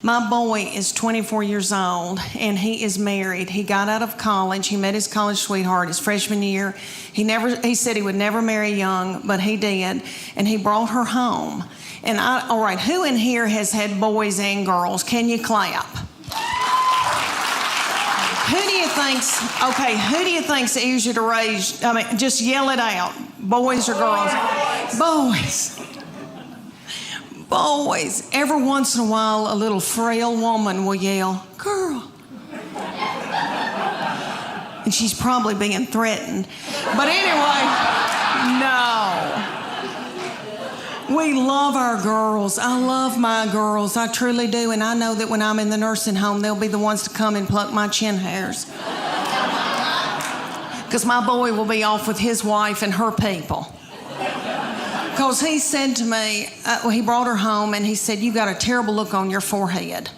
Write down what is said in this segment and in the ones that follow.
My boy is 24 years old, and he is married. He got out of college. He met his college sweetheart his freshman year. He said he would never marry young, but he did, and he brought her home. And all right, who in here has had boys and girls? Can you clap? Who do you think's easier to raise? I mean, just yell it out. Boys or girls? Boys. Boys. Every once in a while, a little frail woman will yell, "Girl." And she's probably being threatened. But anyway, no. We love our girls. I love my girls. I truly do. And I know that when I'm in the nursing home, they'll be the ones to come and pluck my chin hairs. Because my boy will be off with his wife and her people. Because he said to me, he brought her home and he said, "You got a terrible look on your forehead."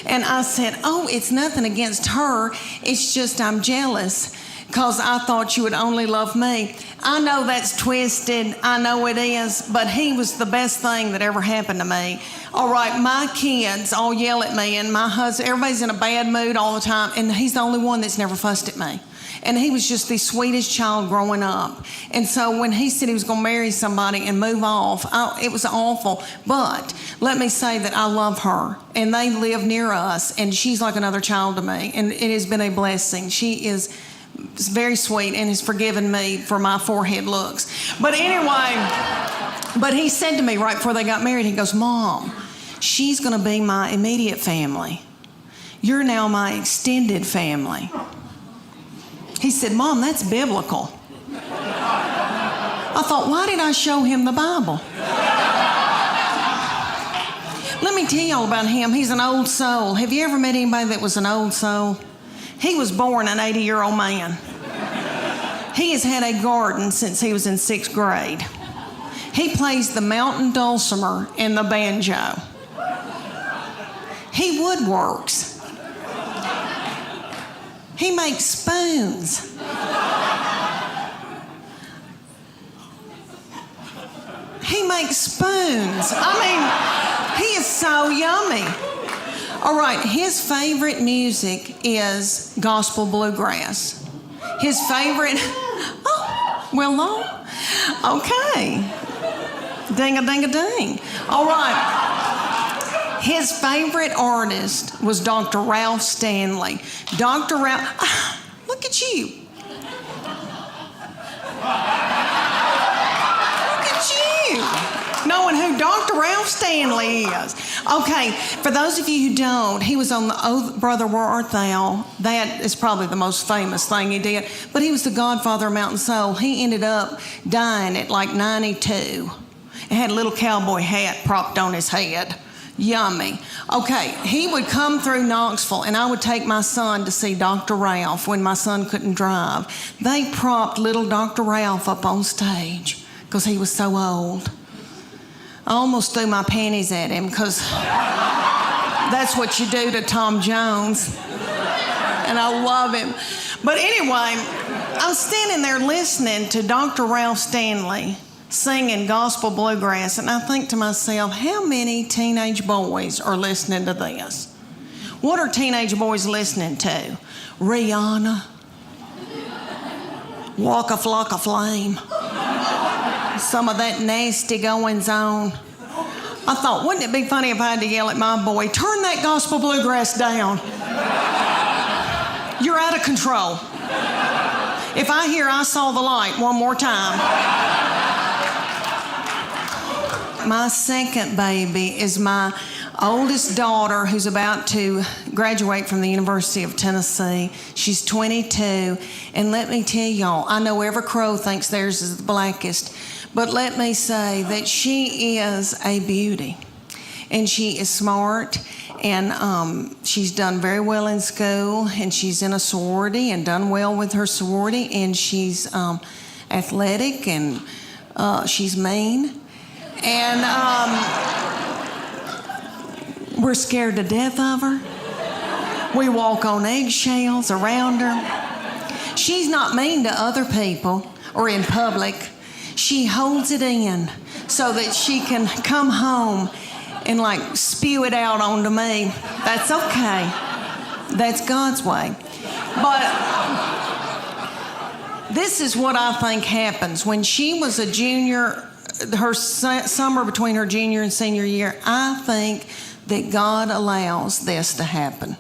And I said, "Oh, it's nothing against her. It's just I'm jealous because I thought you would only love me." I know that's twisted. I know it is. But he was the best thing that ever happened to me. All right, my kids all yell at me, and my husband, everybody's in a bad mood all the time, and he's the only one that's never fussed at me. And he was just the sweetest child growing up. And so when he said he was going to marry somebody and move off, it was awful. But let me say that I love her. And they live near us. And she's like another child to me. And it has been a blessing. She is very sweet and has forgiven me for my forehead looks. But anyway, but he said to me right before they got married, he goes, "Mom, she's going to be my immediate family. You're now my extended family." He said, "Mom, that's biblical." I thought, why did I show him the Bible? Let me tell y'all about him. He's an old soul. Have you ever met anybody that was an old soul? He was born an 80-year-old man. He has had a garden since he was in 6th grade. He plays the mountain dulcimer and the banjo. He woodworks. He makes spoons. He makes spoons. I mean, he is so yummy. All right, his favorite music is gospel bluegrass. His favorite, no. Okay. Ding-a-ding-a-ding. All right. His favorite artist was Dr. Ralph Stanley. Dr. Ralph, look at you. Look at you, knowing who Dr. Ralph Stanley is. Okay, for those of you who don't, he was on the Oh Brother Where Art Thou. That is probably the most famous thing he did. But he was the godfather of Mountain Soul. He ended up dying at like 92. And had a little cowboy hat propped on his head. Yummy. Okay, he would come through Knoxville, and I would take my son to see Dr. Ralph when my son couldn't drive. They propped little Dr. Ralph up on stage because he was so old. I almost threw my panties at him because that's what you do to Tom Jones. And I love him. But anyway, I was standing there listening to Dr. Ralph Stanley singing gospel bluegrass, and I think to myself, how many teenage boys are listening to this? What are teenage boys listening to? Rihanna, Walk a Flock of Flame, some of that nasty goings on. I thought, wouldn't it be funny if I had to yell at my boy, "Turn that gospel bluegrass down. You're out of control." If I hear "I Saw the Light" one more time. My second baby is my oldest daughter, who's about to graduate from the University of Tennessee. She's 22, and let me tell y'all, I know every crow thinks theirs is the blackest, but let me say that she is a beauty, and she is smart, and she's done very well in school, and she's in a sorority and done well with her sorority, and she's athletic, and she's mean. And we're scared to death of her. We walk on eggshells around her. She's not mean to other people or in public. She holds it in so that she can come home and like spew it out onto me. That's okay. That's God's way. But this is what I think happens. When she was a junior, her summer between her junior and senior year, I think that God allows this to happen.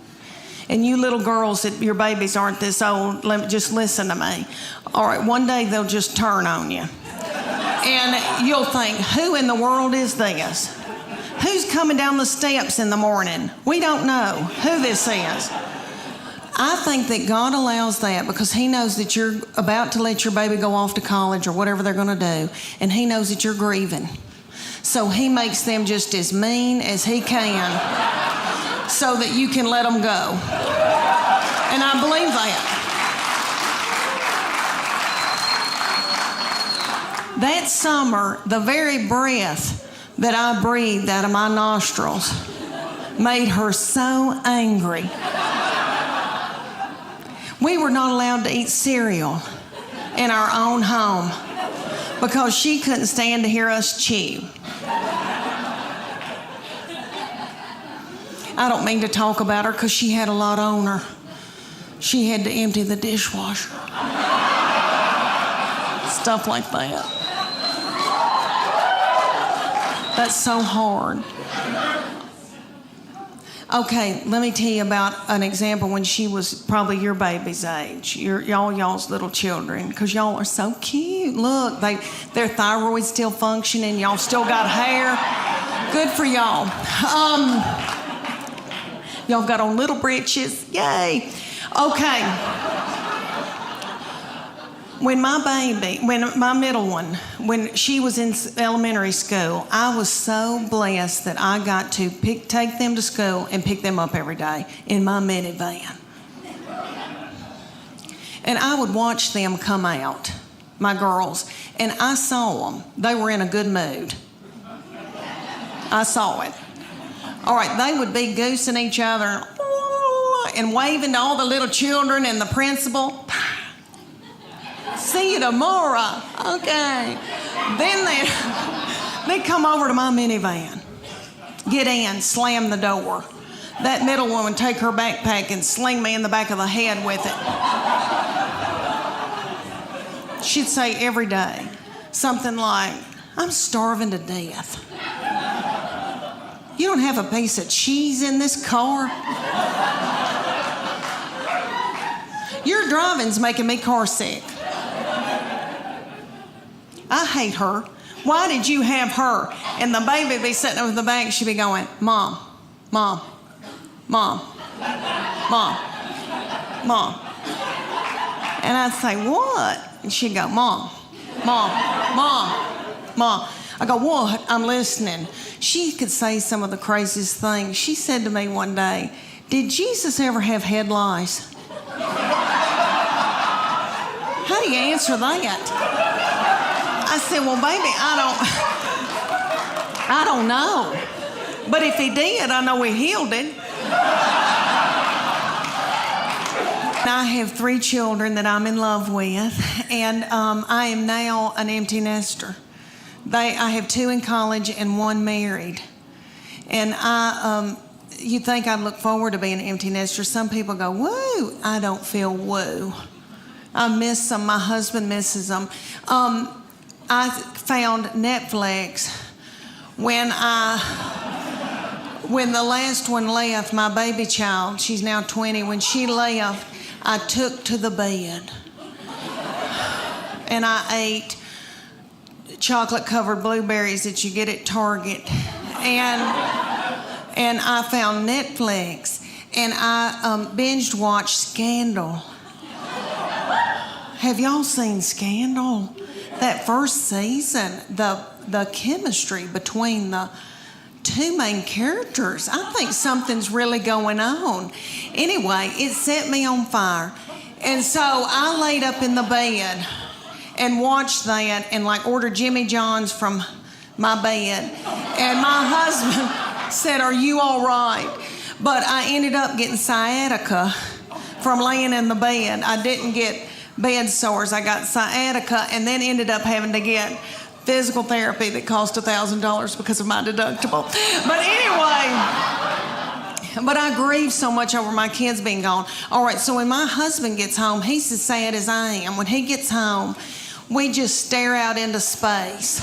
And you little girls, that your babies aren't this old, just listen to me. All right, one day they'll just turn on you. And you'll think, who in the world is this? Who's coming down the steps in the morning? We don't know who this is. I think that God allows that because he knows that you're about to let your baby go off to college or whatever they're going to do, and he knows that you're grieving. So he makes them just as mean as he can so that you can let them go. And I believe that. That summer, the very breath that I breathed out of my nostrils made her so angry. We were not allowed to eat cereal in our own home because she couldn't stand to hear us chew. I don't mean to talk about her because she had a lot on her. She had to empty the dishwasher. Stuff like that. That's so hard. Okay, let me tell you about an example when she was probably your baby's age, y'all's little children, because y'all are so cute. Look, their thyroid's still functioning. Y'all still got hair. Good for y'all. Y'all got on little breeches. Yay. Okay. When my middle one, when she was in elementary school, I was so blessed that I got to take them to school and pick them up every day in my minivan. And I would watch them come out, my girls, and I saw them. They were in a good mood. I saw it. All right, they would be goosing each other and waving to all the little children and the principal. See you tomorrow. Okay. Then they'd come over to my minivan, get in, slam the door. That middle one would take her backpack and sling me in the back of the head with it. She'd say every day something like, I'm starving to death. You don't have a piece of cheese in this car? Your driving's making me car sick. I hate her. Why did you have her? And the baby would be sitting over the back. She'd be going, Mom, Mom, Mom, Mom, Mom. And I'd say, what? And she'd go, Mom, Mom, Mom, Mom. I go, what? I'm listening. She could say some of the craziest things. She said to me one day, did Jesus ever have head lice? How do you answer that? I said, well, baby, I don't know. But if he did, I know he healed it. I have 3 children that I'm in love with, and I am now an empty nester. I have 2 in college and 1 married. And you think I'd look forward to being an empty nester. Some people go, woo. I don't feel woo. I miss them. My husband misses them. I found Netflix when the last one left, my baby child, she's now 20, when she left, I took to the bed and I ate chocolate-covered blueberries that you get at Target. And I found Netflix, and I binged watched Scandal. Have y'all seen Scandal? That first season, the chemistry between the 2 main characters, I think something's really going on. Anyway, it set me on fire. And so I laid up in the bed and watched that and like ordered Jimmy John's from my bed. And my husband said, are you all right? But I ended up getting sciatica from laying in the bed. I didn't get bed sores. I got sciatica and then ended up having to get physical therapy that cost $1,000 because of my deductible. But anyway, but I grieve so much over my kids being gone. All right, so when my husband gets home, he's as sad as I am. When he gets home, we just stare out into space.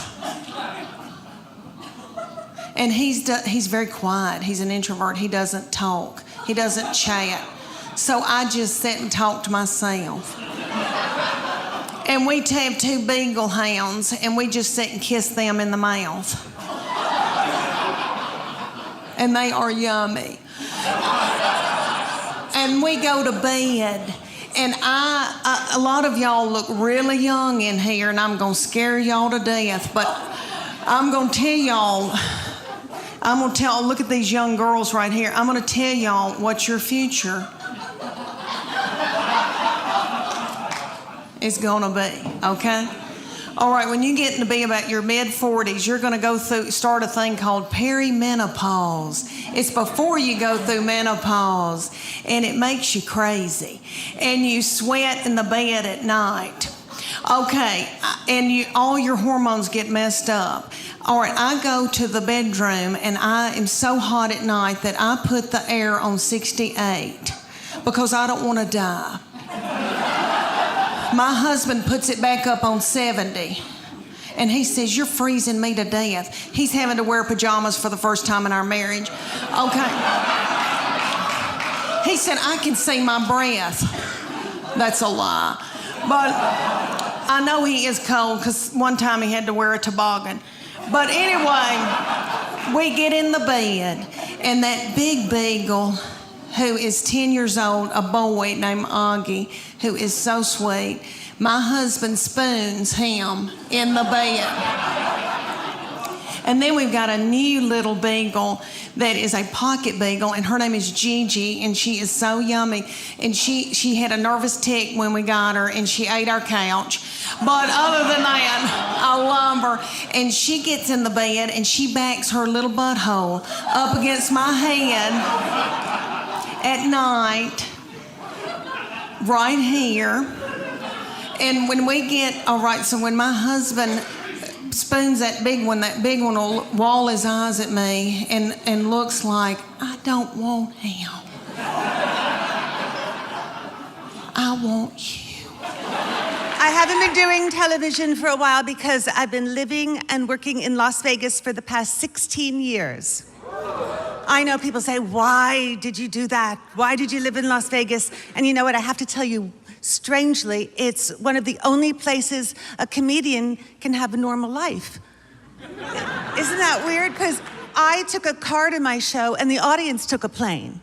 And he's very quiet. He's an introvert. He doesn't talk. He doesn't chat. So I just sit and talk to myself. And we have 2 beagle hounds, and we just sit and kiss them in the mouth. And they are yummy. And we go to bed, and a lot of y'all look really young in here, and I'm gonna scare y'all to death, but I'm gonna tell y'all, look at these young girls right here. I'm gonna tell y'all what your future is gonna be, okay? All right, when you get to be about your mid-40s, you're gonna start a thing called perimenopause. It's before you go through menopause, and it makes you crazy. And you sweat in the bed at night. Okay, and all your hormones get messed up. All right, I go to the bedroom, and I am so hot at night that I put the air on 68 because I don't wanna die. My husband puts it back up on 70. And he says, you're freezing me to death. He's having to wear pajamas for the first time in our marriage. Okay. He said, I can see my breath. That's a lie. But I know he is cold because one time he had to wear a toboggan. But anyway, we get in the bed, and that big beagle, who is 10 years old, a boy named Augie, who is so sweet. My husband spoons him in the bed. And then we've got a new little beagle that is a pocket beagle, and her name is Gigi, and she is so yummy. And she had a nervous tick when we got her, and she ate our couch. But other than that, I love her. And she gets in the bed, and she backs her little butthole up against my head at night, right here. And when we get, all right, so when my husband spoons that big one will wall his eyes at me and looks like, I don't want him. I want you. I haven't been doing television for a while because I've been living and working in Las Vegas for the past 16 years. I know people say, why did you do that? Why did you live in Las Vegas? And you know what, I have to tell you, strangely, it's one of the only places a comedian can have a normal life. Isn't that weird? Because I took a car to my show and the audience took a plane.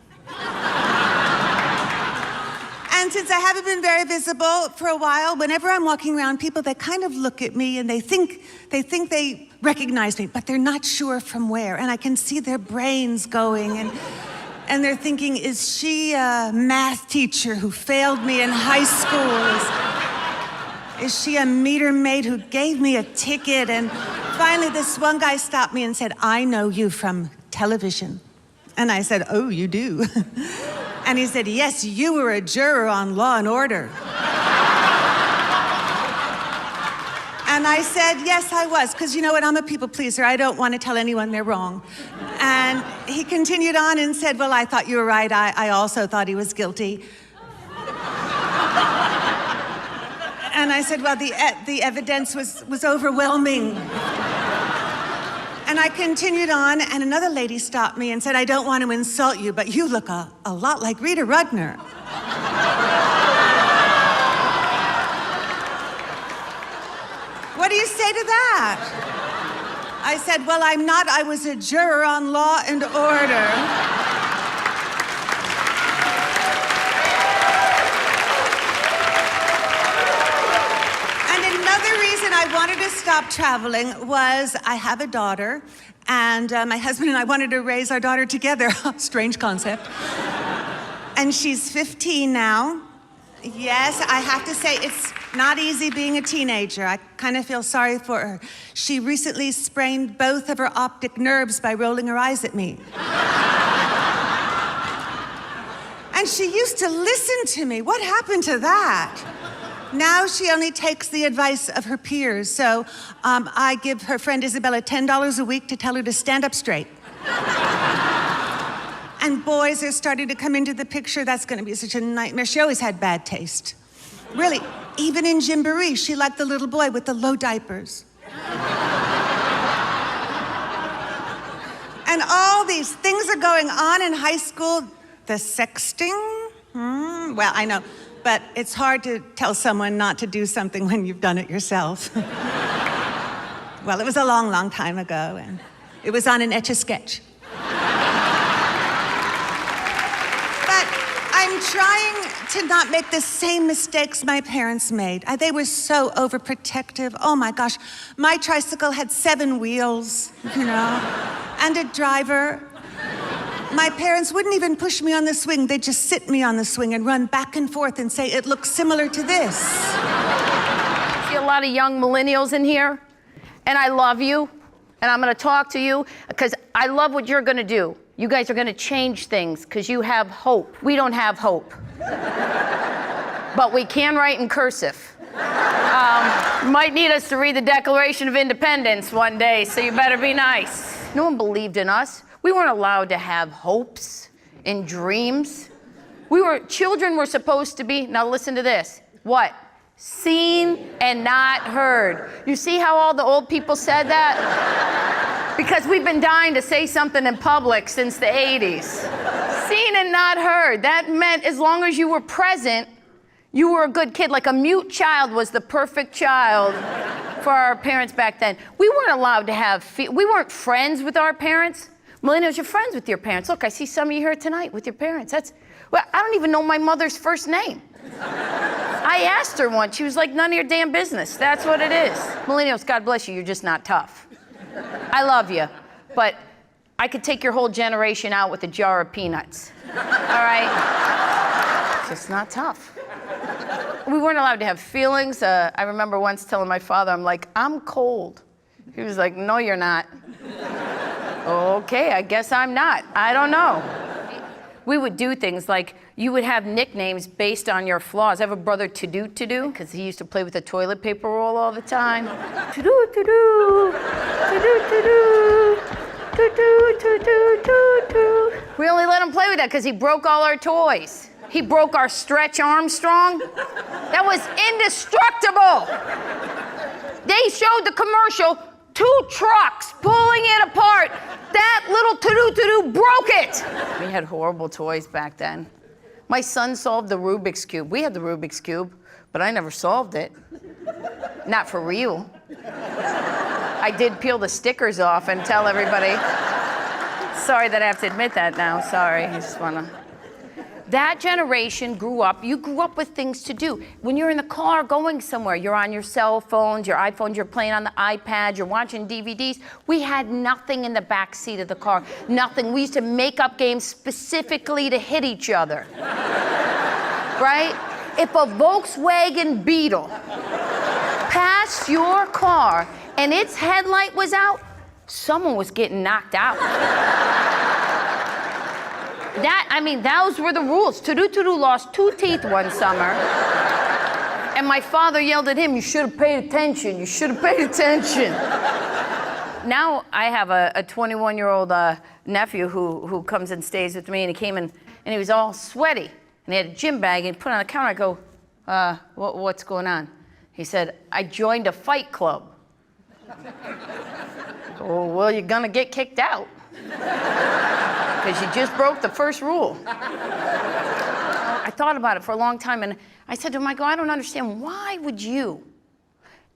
And since I haven't been very visible for a while, whenever I'm walking around, people, they kind of look at me and they think they recognize me, but they're not sure from where. And I can see their brains going and they're thinking, is she a math teacher who failed me in high school? Is she a meter maid who gave me a ticket? And finally, this one guy stopped me and said, I know you from television. And I said, oh, you do? And he said, yes, you were a juror on Law and Order. And I said, yes, I was, because you know what, I'm a people pleaser. I don't want to tell anyone they're wrong. And he continued on and said, well, I thought you were right. I also thought he was guilty. And I said, well, the evidence was overwhelming. And I continued on, and another lady stopped me and said, I don't want to insult you, but you look a lot like Rita Rudner. What do you say to that? I said, well, I'm not. I was a juror on Law and Order. And another reason I wanted to stop traveling was I have a daughter, and my husband and I wanted to raise our daughter together. Strange concept. And she's 15 now. Yes, I have to say, it's not easy being a teenager. I kind of feel sorry for her. She recently sprained both of her optic nerves by rolling her eyes at me. And she used to listen to me. What happened to that? Now she only takes the advice of her peers. So I give her friend Isabella $10 a week to tell her to stand up straight. And boys are starting to come into the picture. That's going to be such a nightmare. She always had bad taste. Really, even in Gymboree, she liked the little boy with the low diapers. And all these things are going on in high school. The sexting? Well, I know, but it's hard to tell someone not to do something when you've done it yourself. Well, it was a long, long time ago, and it was on an Etch-a-Sketch. But I'm trying to not make the same mistakes my parents made. They were so overprotective. Oh my gosh, my tricycle had 7 wheels, and a driver. My parents wouldn't even push me on the swing. They'd just sit me on the swing and run back and forth and say, it looks similar to this. See a lot of young millennials in here, and I love you, and I'm gonna talk to you, because I love what you're gonna do. You guys are gonna change things, because you have hope. We don't have hope. But we can write in cursive. Might need us to read the Declaration of Independence one day, so you better be nice. No one believed in us. We weren't allowed to have hopes and dreams. Children were supposed to be, now listen to this, what? Seen and not heard. You see how all the old people said that? Because we've been dying to say something in public since the 80s. Seen and not heard. That meant as long as you were present, you were a good kid. Like a mute child was the perfect child for our parents back then. We weren't allowed to have, we weren't friends with our parents. Millennials, you're friends with your parents. Look, I see some of you here tonight with your parents. Well, I don't even know my mother's first name. I asked her once, she was like, none of your damn business. That's what it is. Millennials, God bless you, you're just not tough. I love you, but I could take your whole generation out with a jar of peanuts. All right? Just not tough. We weren't allowed to have feelings. I remember once telling my father, I'm like, I'm cold. He was like, no, you're not. Okay, I guess I'm not. I don't know. We would do things like, you would have nicknames based on your flaws. I have a brother, To-Do, because he used to play with a toilet paper roll all the time. To-do, to-do, to-do, to-do, to-do, to-do, to-do. We only let him play with that because he broke all our toys. He broke our Stretch Armstrong. That was indestructible. They showed the commercial, 2 trucks pulling it apart. That little to-do broke it. We had horrible toys back then. My son solved the Rubik's Cube. We had the Rubik's Cube, but I never solved it. Not for real. I did peel the stickers off and tell everybody. Sorry that I have to admit that now, sorry. I just wanna. That generation grew up, you grew up with things to do. When you're in the car going somewhere, you're on your cell phones, your iPhones, you're playing on the iPad, you're watching DVDs. We had nothing in the back seat of the car, nothing. We used to make up games specifically to hit each other, right? If a Volkswagen Beetle passed your car and its headlight was out, someone was getting knocked out. Those were the rules. To-do lost 2 teeth one summer. And my father yelled at him, you should have paid attention. You should have paid attention. Now I have a 21-year-old nephew who comes and stays with me, and he came in and he was all sweaty. And he had a gym bag and he put it on the counter. I go, what's going on? He said, I joined a fight club. Oh, well, you're gonna get kicked out. Because you just broke the first rule. I thought about it for a long time, and I said to him, I don't understand, why would you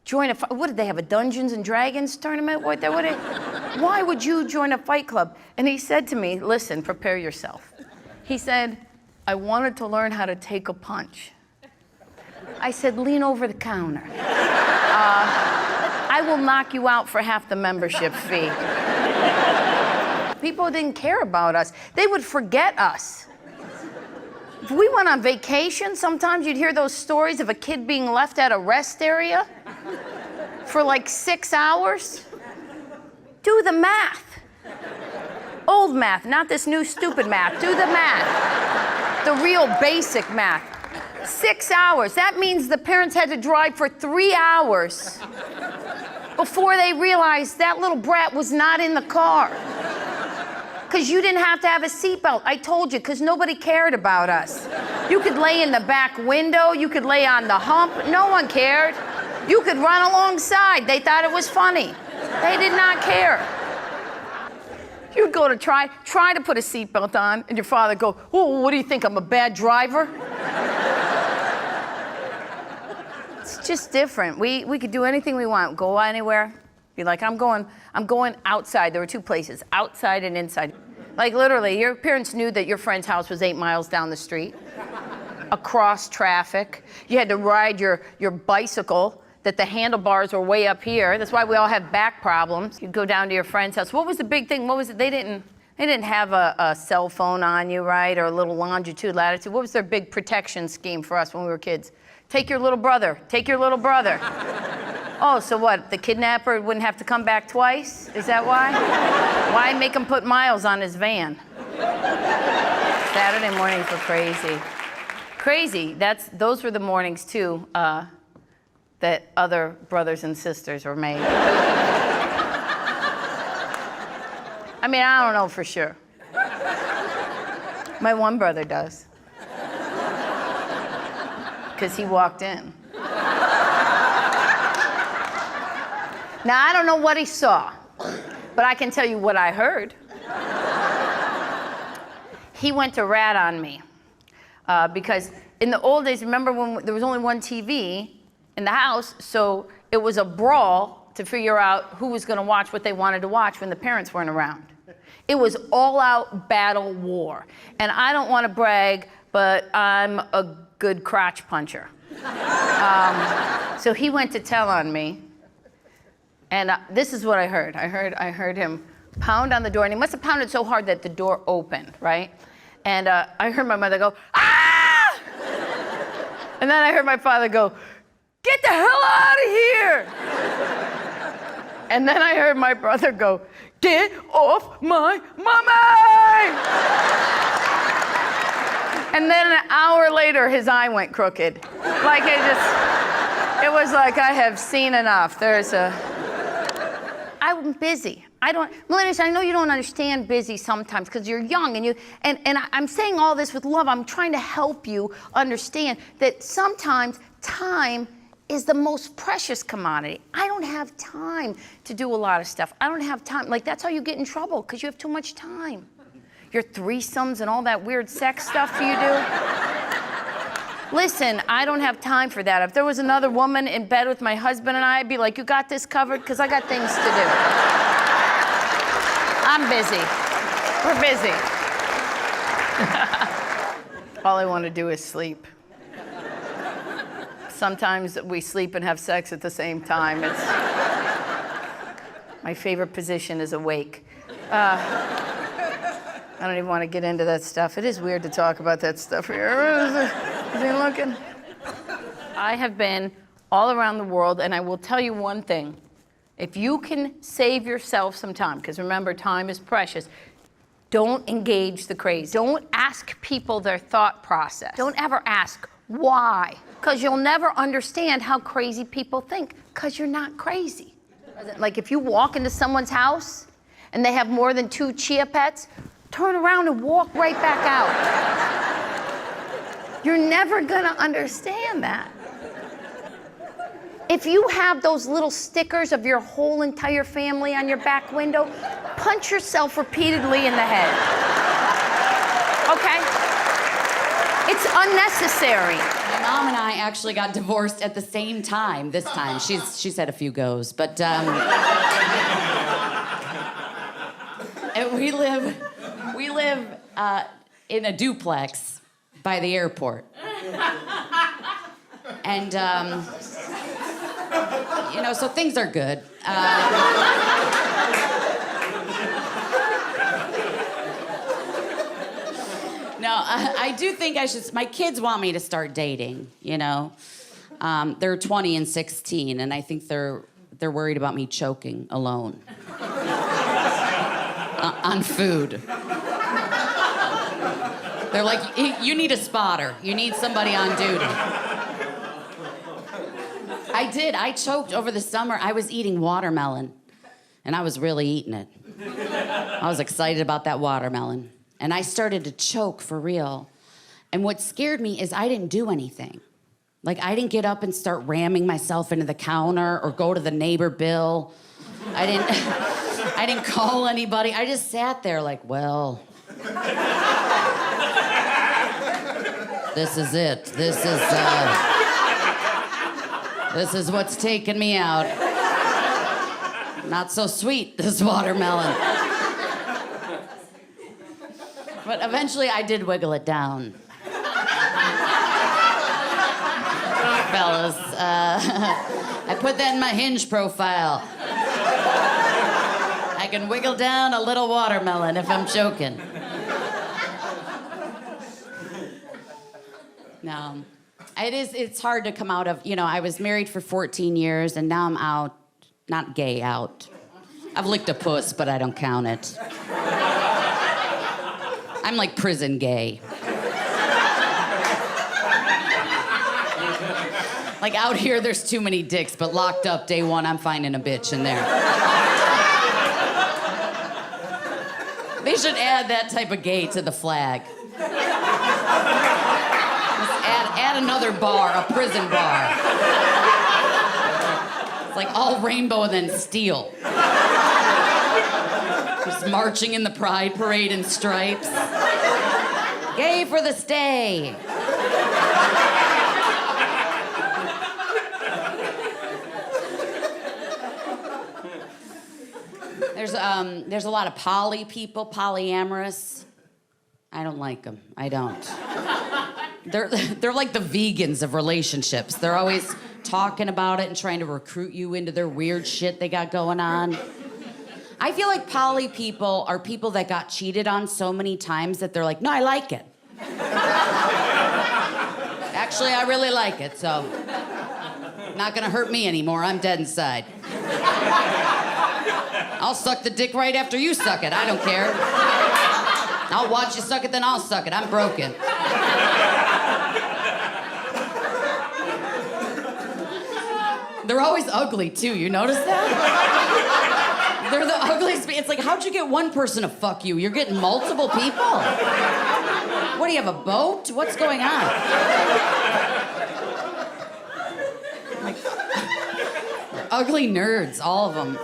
join a fight? What did they have, a Dungeons and Dragons tournament? Why would you join a fight club? And he said to me, listen, prepare yourself. He said, I wanted to learn how to take a punch. I said, lean over the counter. I will knock you out for half the membership fee. People didn't care about us. They would forget us. If we went on vacation, sometimes you'd hear those stories of a kid being left at a rest area for like 6 hours. Do the math. Old math, not this new stupid math. Do the math. The real basic math. 6 hours. That means the parents had to drive for 3 hours before they realized that little brat was not in the car. Because you didn't have to have a seatbelt. I told you, because nobody cared about us. You could lay in the back window, you could lay on the hump, no one cared. You could run alongside, they thought it was funny. They did not care. You'd go to try to put a seatbelt on, and your father go, "Oh, what do you think, I'm a bad driver?" It's just different. We could do anything we want, go anywhere. Be like, I'm going outside. There were 2 places, outside and inside. Like literally, your parents knew that your friend's house was 8 miles down the street, across traffic. You had to ride your bicycle, that the handlebars were way up here. That's why we all have back problems. You'd go down to your friend's house. What was the big thing? What was it? They didn't have a cell phone on you, right? Or a little longitude, latitude. What was their big protection scheme for us when we were kids? Take your little brother. Take your little brother. Oh, so what? The kidnapper wouldn't have to come back twice? Is that why? Why make him put miles on his van? Saturday mornings were crazy. Crazy. Those were the mornings too that other brothers and sisters were made. I mean, I don't know for sure. My one brother does. Because he walked in. Now, I don't know what he saw, but I can tell you what I heard. He went to rat on me because in the old days, remember when there was only one TV in the house, so it was a brawl to figure out who was going to watch what they wanted to watch when the parents weren't around. It was all-out battle war. And I don't want to brag, but I'm a good crotch puncher. So he went to tell on me. And this is what I heard. I heard him pound on the door, and he must have pounded so hard that the door opened, right? And I heard my mother go, "Ah!" And then I heard my father go, "Get the hell out of here!" And then I heard my brother go, "Get off my mommy!" And then an hour later, his eye went crooked. Like it was like, I have seen enough. I'm busy. Melanius, I know you don't understand busy sometimes because you're young and I'm saying all this with love. I'm trying to help you understand that sometimes time is the most precious commodity. I don't have time to do a lot of stuff. I don't have time. Like, that's how you get in trouble, because you have too much time. Your threesomes and all that weird sex stuff you do. Listen, I don't have time for that. If there was another woman in bed with my husband and I'd be like, "You got this covered?" Because I got things to do. I'm busy. We're busy. All I want to do is sleep. Sometimes we sleep and have sex at the same time. My favorite position is awake. I don't even want to get into that stuff. It is weird to talk about that stuff here. Is he looking? I have been all around the world, and I will tell you one thing. If you can save yourself some time, because remember, time is precious, don't engage the crazy. Don't ask people their thought process. Don't ever ask why, because you'll never understand how crazy people think, because you're not crazy. Like if you walk into someone's house and they have more than 2 chia pets, turn around and walk right back out. You're never gonna understand that. If you have those little stickers of your whole entire family on your back window, punch yourself repeatedly in the head. Okay? It's unnecessary. My mom and I actually got divorced at the same time this time. She's had a few goes, but and we live in a duplex by the airport. And so things are good. No, I do think I should. My kids want me to start dating. They're 20 and 16, and I think they're worried about me choking alone on food. They're like, you need a spotter. You need somebody on duty. I did. I choked over the summer. I was eating watermelon, and I was really eating it. I was excited about that watermelon, and I started to choke for real. And what scared me is I didn't do anything. Like, I didn't get up and start ramming myself into the counter or go to the neighbor Bill. I didn't call anybody. I just sat there like, well, this is it. This is what's taking me out. Not so sweet, this watermelon. But eventually I did wiggle it down. Fellas, I put that in my Hinge profile. I can wiggle down a little watermelon if I'm choking. No, it's hard to come out of, I was married for 14 years and now I'm out, not gay out. I've licked a puss, but I don't count it. I'm like prison gay. Like out here, there's too many dicks, but locked up day one, I'm finding a bitch in there. They should add that type of gay to the flag. Just add another bar, a prison bar. It's like all rainbow and then steel. Just marching in the pride parade in stripes. Gay for the stay. There's a lot of poly people, polyamorous. I don't like them. I don't. They're like the vegans of relationships. They're always talking about it and trying to recruit you into their weird shit they got going on. I feel like poly people are people that got cheated on so many times that they're like, no, I like it. Actually, I really like it, so not gonna hurt me anymore. I'm dead inside. I'll suck the dick right after you suck it. I don't care. I'll watch you suck it, then I'll suck it. I'm broken. They're always ugly, too. You notice that? They're the ugliest. It's like, how'd you get one person to fuck you? You're getting multiple people? What, do you have a boat? What's going on? Like, they're ugly nerds, all of them.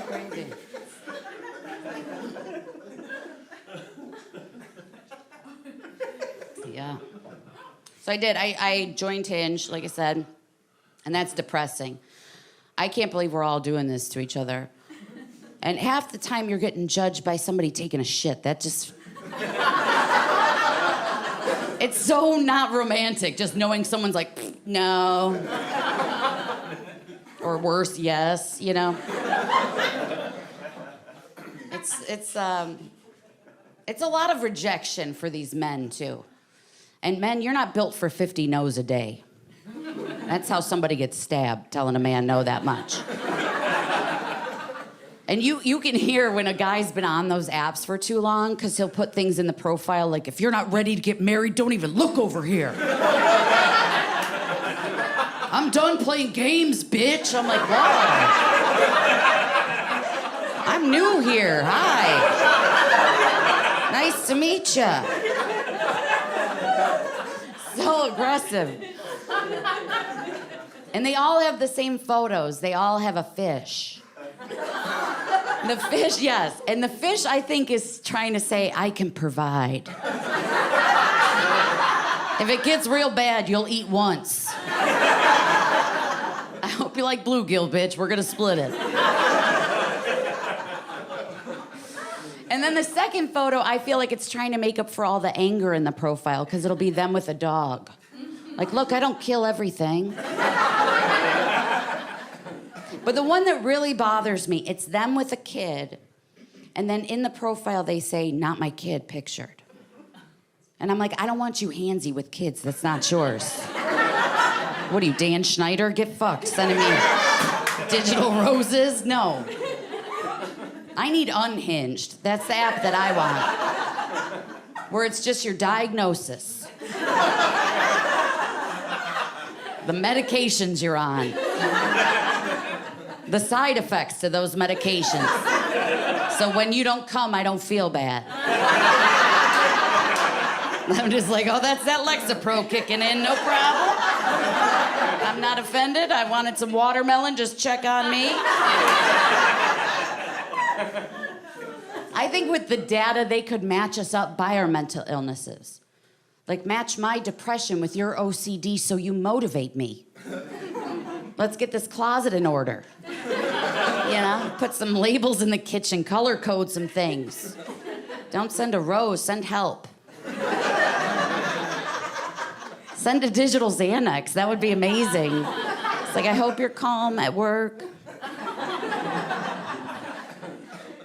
Crazy. Yeah. So I did. I joined Hinge, like I said, and that's depressing. I can't believe we're all doing this to each other. And half the time you're getting judged by somebody taking a shit. That just... It's so not romantic, just knowing someone's like, no. Or worse, yes, you know? It's a lot of rejection for these men, too. And men, you're not built for 50 no's a day. That's how somebody gets stabbed, telling a man no that much. And you can hear when a guy's been on those apps for too long, because he'll put things in the profile like, if you're not ready to get married, don't even look over here. I'm done playing games, bitch. I'm like, wow. I'm new here. Hi. Nice to meet ya. So aggressive. And they all have the same photos. They all have a fish. The fish, yes. And the fish, I think, is trying to say, I can provide. If it gets real bad, you'll eat once. I hope you like bluegill, bitch. We're gonna split it. And then the second photo, I feel like it's trying to make up for all the anger in the profile, because it'll be them with a dog. Like, look, I don't kill everything. But the one that really bothers me, it's them with a kid, and then in the profile they say, not my kid pictured. And I'm like, I don't want you handsy with kids, that's not yours. What are you, Dan Schneider? Get fucked, sending me digital roses? No. I need Unhinged. That's the app that I want. Where it's just your diagnosis. The medications you're on. The side effects to those medications. So when you don't come, I don't feel bad. I'm just like, oh, that's that Lexapro kicking in, no problem. I'm not offended. I wanted some watermelon, just check on me. I think with the data, they could match us up by our mental illnesses. Like, match my depression with your OCD so you motivate me. Let's get this closet in order. You know, put some labels in the kitchen, color code some things. Don't send a rose, send help. Send a digital Xanax, that would be amazing. It's like, I hope you're calm at work.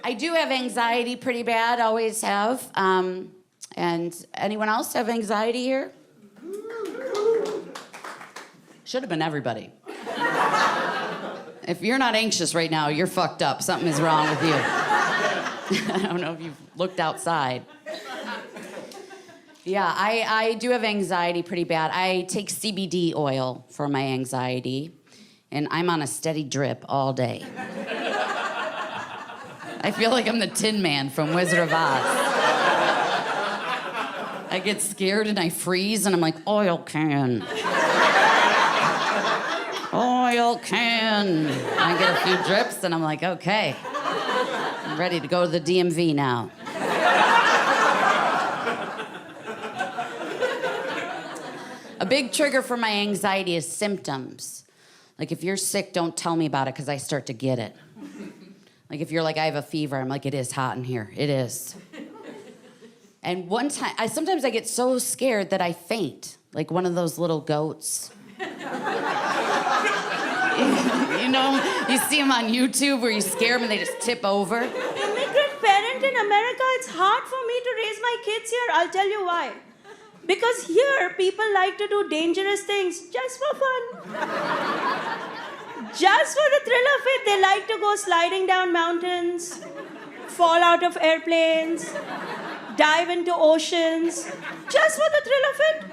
I do have anxiety pretty bad, always have. And anyone else have anxiety here? Should have been everybody. If you're not anxious right now, you're fucked up. Something is wrong with you. I don't know if you've looked outside. Yeah, I do have anxiety pretty bad. I take CBD oil for my anxiety, and I'm on a steady drip all day. I feel like I'm the Tin Man from Wizard of Oz. I get scared and I freeze, and I'm like, oil can. Oil can. I get a few drips, and I'm like, okay. I'm ready to go to the DMV now. A big trigger for my anxiety is symptoms. Like, if you're sick, don't tell me about it, because I start to get it. Like, if you're like, I have a fever, I'm like, it is hot in here. It is. And one time, sometimes I get so scared that I faint, like one of those little goats. You know, you see them on YouTube where you scare them and they just tip over. Immigrant parent in America, it's hard for me to raise my kids here. I'll tell you why. Because here, people like to do dangerous things just for fun. Just for the thrill of it, they like to go sliding down mountains, fall out of airplanes, dive into oceans, just for the thrill of it.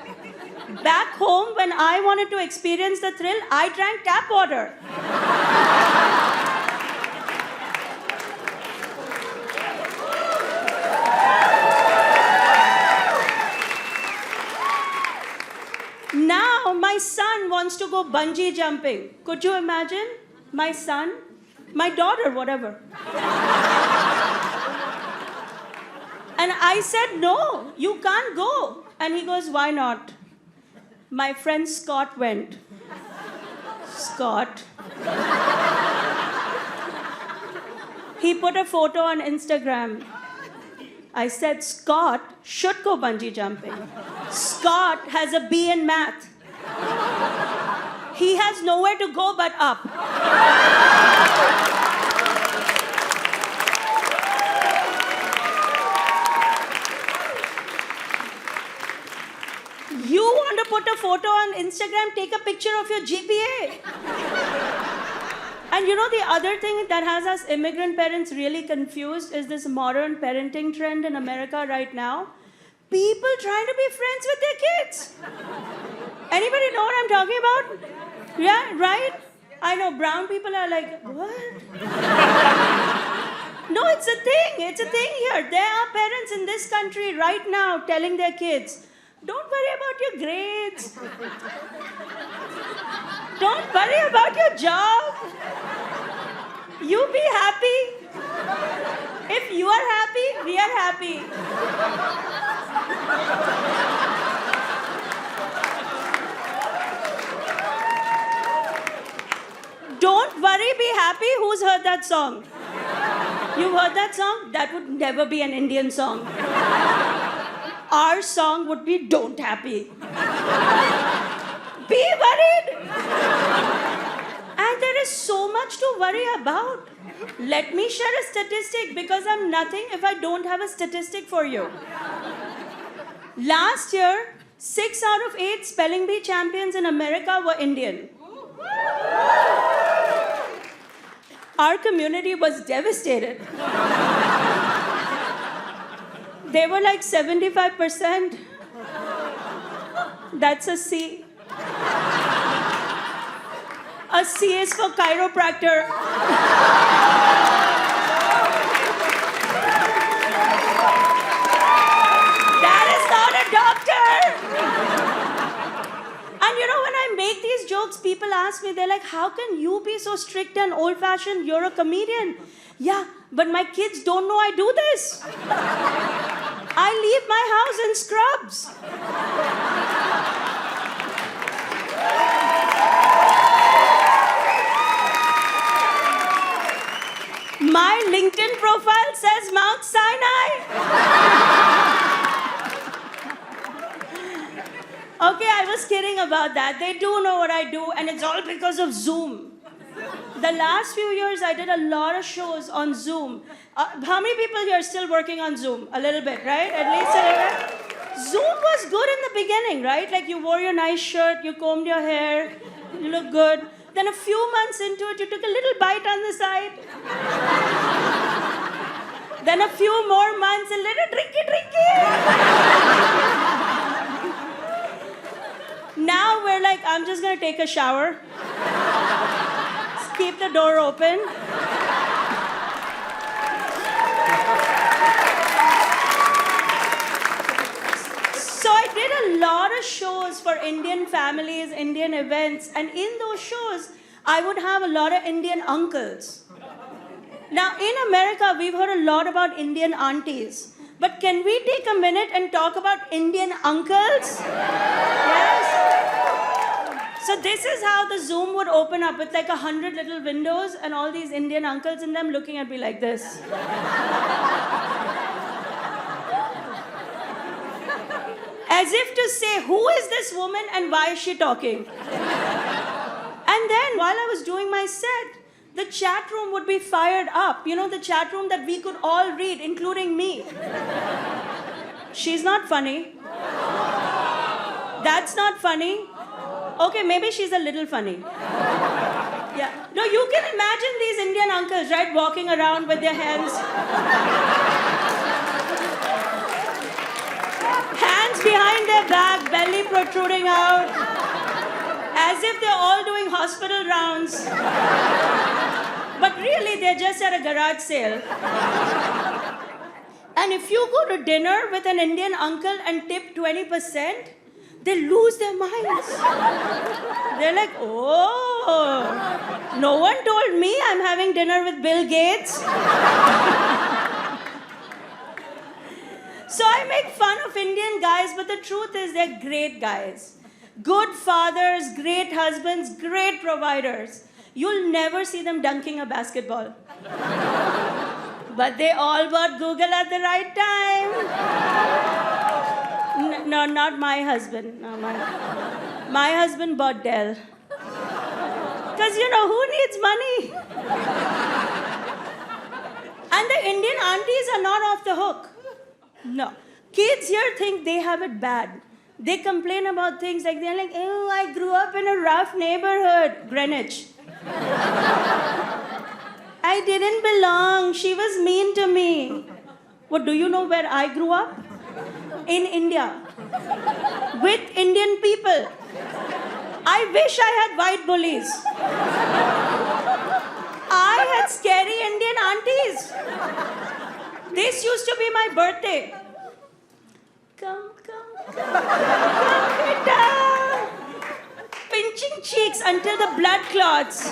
Back home, when I wanted to experience the thrill, I drank tap water. Now, my son wants to go bungee jumping. Could you imagine? My son, my daughter, whatever. And I said, no, you can't go. And he goes, why not? My friend Scott went. Scott. He put a photo on Instagram. I said, Scott should go bungee jumping. Scott has a B in math. He has nowhere to go but up. You want to put a photo on Instagram, take a picture of your GPA. And you know, the other thing that has us immigrant parents really confused is this modern parenting trend in America right now. People trying to be friends with their kids. Anybody know what I'm talking about? Yeah, right? I know brown people are like, what? No, it's a thing. It's a thing here. There are parents in this country right now telling their kids, don't worry about your grades. Don't worry about your job. You be happy. If you are happy, we are happy. Don't worry, be happy. Who's heard that song? You've heard that song? That would never be an Indian song. Our song would be Don't Happy. Be worried. And there is so much to worry about. Let me share a statistic because I'm nothing if I don't have a statistic for you. Last year, 6 out of 8 spelling bee champions in America were Indian. Our community was devastated. They were like 75%. That's a C. A C is for chiropractor. That is not a doctor. And you know, when I make these jokes, people ask me, they're like, how can you be so strict and old-fashioned? You're a comedian. Yeah, but my kids don't know I do this. I leave my house in scrubs. My LinkedIn profile says Mount Sinai. Okay, I was kidding about that. They do know what I do, and it's all because of Zoom. The last few years, I did a lot of shows on Zoom. How many people here are still working on Zoom? A little bit, right? At least a little bit. Zoom was good in the beginning, right? Like you wore your nice shirt, you combed your hair, you look good. Then a few months into it, you took a little bite on the side. Then a few more months, a little drinky. Now we're like, I'm just gonna take a shower. Just keep the door open. So I did a lot of shows for Indian families, Indian events, and in those shows, I would have a lot of Indian uncles. Now, in America, we've heard a lot about Indian aunties. But can we take a minute and talk about Indian uncles? Yes? So this is how the Zoom would open up with like 100 little windows and all these Indian uncles in them looking at me like this. As if to say, who is this woman and why is she talking? And then while I was doing my set, the chat room would be fired up. You know, the chat room that we could all read, including me. She's not funny. That's not funny. Okay, maybe she's a little funny. Yeah. No, you can imagine these Indian uncles, right, walking around with their hands behind their back, belly protruding out, as if they're all doing hospital rounds. But really, they're just at a garage sale. And if you go to dinner with an Indian uncle and tip 20%, they lose their minds. They're like, oh, no one told me I'm having dinner with Bill Gates. So I make fun of Indian guys, but the truth is they're great guys. Good fathers, great husbands, great providers. You'll never see them dunking a basketball. But they all bought Google at the right time. No, not my husband. No, my husband bought Dell. Because, you know, who needs money? And the Indian aunties are not off the hook. No. Kids here think they have it bad. They complain about things like, they're like, oh, I grew up in a rough neighborhood. Greenwich. I didn't belong. She was mean to me. What, do you know where I grew up? In India. With Indian people. I wish I had white bullies. I had scary Indian aunties. This used to be my birthday. Come, down. Pinching cheeks until the blood clots.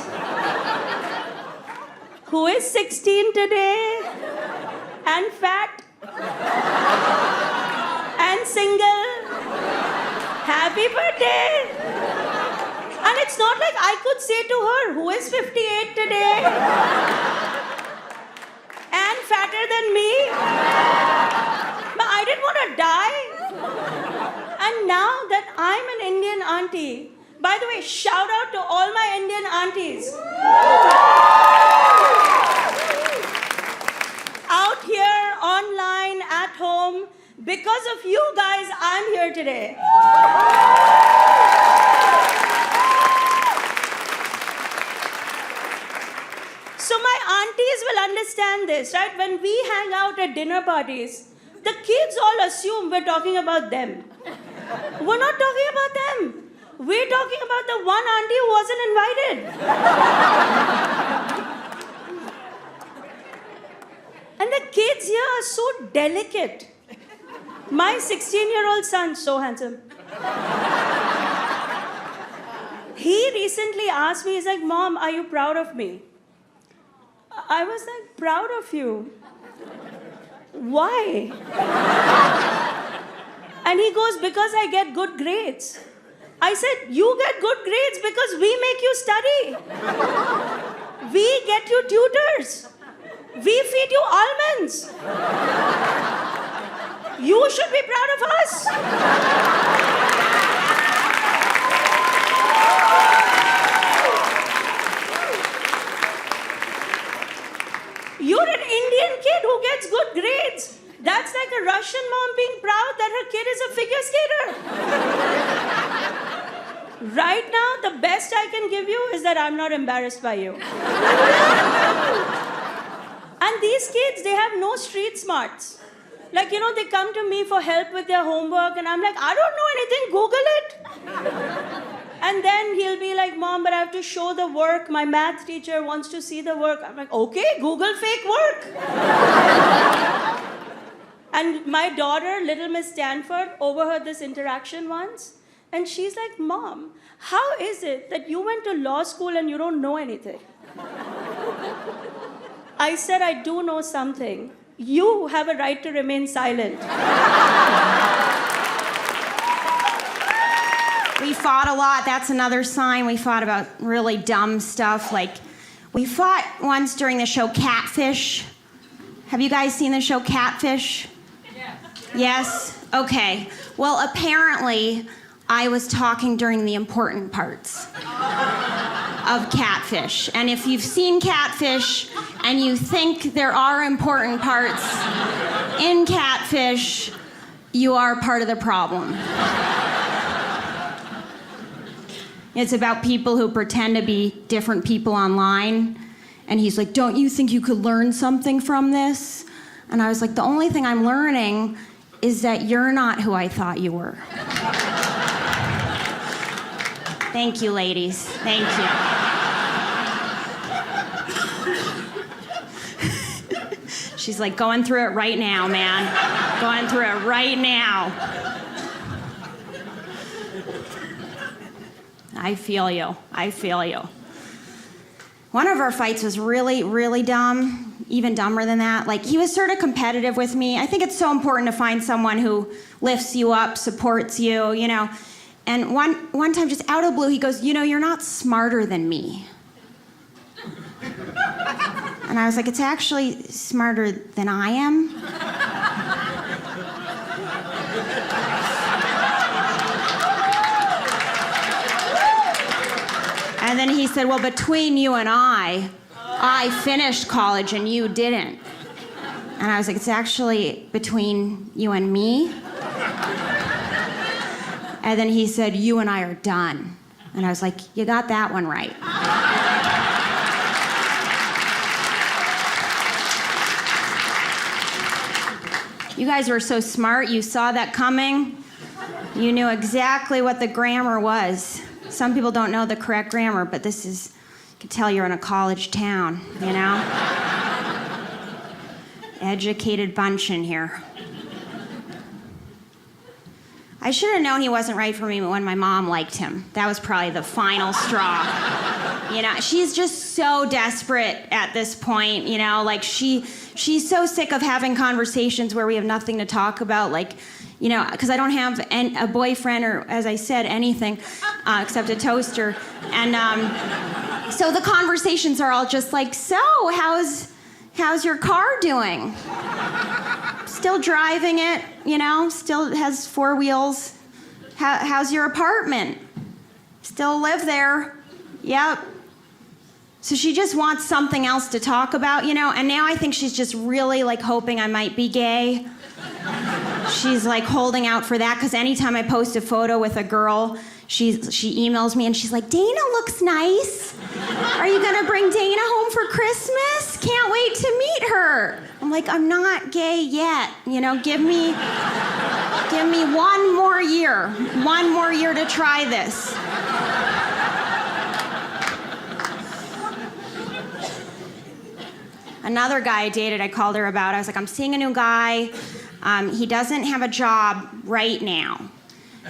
Who is 16 today? And fat? And single? Happy birthday! And it's not like I could say to her, who is 58 today? And fatter than me? But I didn't want to die. And now that I'm an Indian auntie, by the way, shout out to all my Indian aunties. Out here, online, at home, because of you guys, I'm here today. So my aunties will understand this, right? When we hang out at dinner parties, the kids all assume we're talking about them. We're not talking about them. We're talking about the one auntie who wasn't invited. And the kids here are so delicate. My 16-year-old son, so handsome. He recently asked me, he's like, Mom, are you proud of me? I was like, proud of you? Why? And he goes, because I get good grades. I said, you get good grades because we make you study. We get you tutors. We feed you almonds. You should be proud of us. You're an Indian kid who gets good grades. That's like a Russian mom being proud that her kid is a figure skater. Right now, the best I can give you is that I'm not embarrassed by you. And these kids, they have no street smarts. Like, they come to me for help with their homework, and I'm like, I don't know anything, Google it. And then he'll be like, Mom, but I have to show the work. My math teacher wants to see the work. I'm like, okay, Google fake work. And my daughter, little Miss Stanford, overheard this interaction once. And she's like, Mom, how is it that you went to law school and you don't know anything? I said, I do know something. You have a right to remain silent. We fought a lot. That's another sign. We fought about really dumb stuff. Like, we fought once during the show Catfish. Have you guys seen the show Catfish? Yeah. Yes? Okay. Well, apparently, I was talking during the important parts of Catfish. And if you've seen Catfish and you think there are important parts in Catfish, you are part of the problem. It's about people who pretend to be different people online. And he's like, don't you think you could learn something from this? And I was like, the only thing I'm learning is that you're not who I thought you were. Thank you, ladies. Thank you. She's like, going through it right now, man. Going through it right now. I feel you. I feel you. One of our fights was really, really dumb. Even dumber than that. Like, he was sort of competitive with me. I think it's so important to find someone who lifts you up, supports you, And one time, just out of the blue, he goes, you're not smarter than me. And I was like, it's actually smarter than I am. And then he said, well, between you and I finished college and you didn't. And I was like, it's actually between you and me. And then he said, you and I are done. And I was like, you got that one right. You guys were so smart, you saw that coming. You knew exactly what the grammar was. Some people don't know the correct grammar, but this is, you can tell you're in a college town, Educated bunch in here. I should have known he wasn't right for me when my mom liked him. That was probably the final straw. She's just so desperate at this point, like she's so sick of having conversations where we have nothing to talk about, because I don't have a boyfriend or, as I said, anything except a toaster. And so the conversations are all just like, so how's your car doing? Still driving it, still has 4 wheels. How's your apartment? Still live there. Yep. So she just wants something else to talk about, and now I think she's just really hoping I might be gay. She's holding out for that, because anytime I post a photo with a girl, she emails me and she's like, Dana looks nice. Are you gonna bring Dana home for Christmas? Can't wait to meet her. I'm like, I'm not gay yet. You know, give me 1 more year. 1 more year to try this. Another guy I dated, I called her about. I was like, I'm seeing a new guy. He doesn't have a job right now.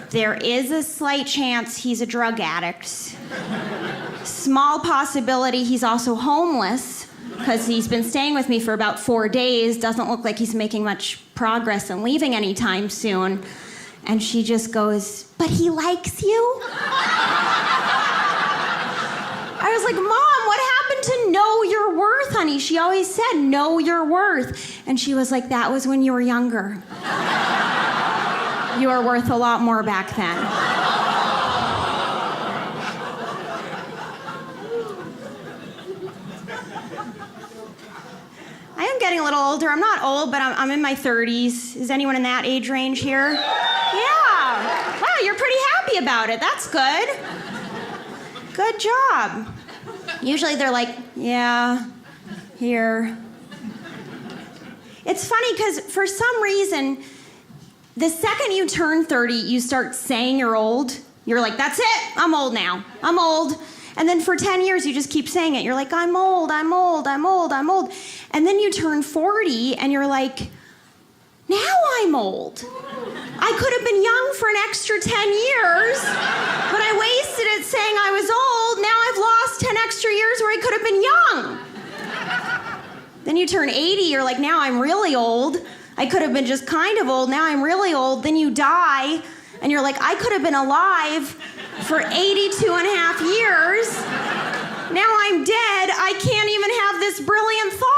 There is a slight chance he's a drug addict. Small possibility he's also homeless because he's been staying with me for about 4 days. Doesn't look like he's making much progress and leaving anytime soon. And she just goes, but he likes you? I was like, Mom, what happened to know your worth, honey? She always said, know your worth. And she was like, that was when you were younger. You were worth a lot more back then. I am getting a little older. I'm not old, but I'm in my 30s. Is anyone in that age range here? Yeah. Wow, you're pretty happy about it. That's good. Good job. Usually they're like, yeah, here. It's funny because for some reason, the second you turn 30, you start saying you're old. You're like, that's it, I'm old now. I'm old. And then for 10 years, you just keep saying it. You're like, I'm old, I'm old, I'm old, I'm old. And then you turn 40 and you're like, now I'm old. I could have been young for an extra 10 years, but I wasted it saying I was old. Now I've lost 10 extra years where I could have been young. Then you turn 80, you're like, now I'm really old. I could have been just kind of old, now I'm really old. Then you die, and you're like, I could have been alive for 82 and a half years. Now I'm dead, I can't even have this brilliant thought